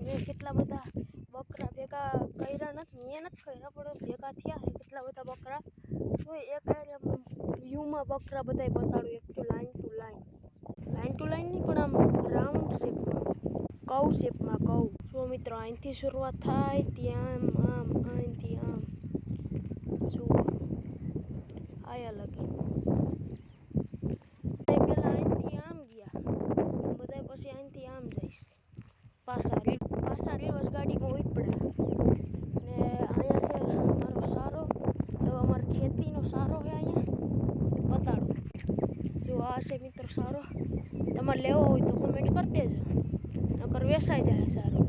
મેં કેટલા બધા બકરા ભેગા કર્યા નથી, મેં નથી કર્યા પણ ભેગા થયા છે કેટલા બધા બકરા. તો એક વ્યૂમાં બકરા બધા બતાડું, એક તો લાઈન ટુ લાઈન નહીં પણ આમ રાઉન્ડ શેપમાં, કવ શેપમાં કવ. જો મિત્રો અહીંથી શરૂઆત થાય ત્યાં આમ અહીંથી આમ જુઓ આયા લગી પેલા અહીંથી આમ ગયા બધા, પછી અહીંથી આમ જઈશ પાછા રિવર્સ ગાડીમાં ઉપડ્યા. ને અહીંયા છે મારો સારો, અમારી ખેતીનો સારો છે અહીંયા બતાડું. જો આ છે મિત્રો સારો, તમારે લેવો હોય તો કમેન્ટ કરી દેજો, નકર વેસાઈ જાય સારો.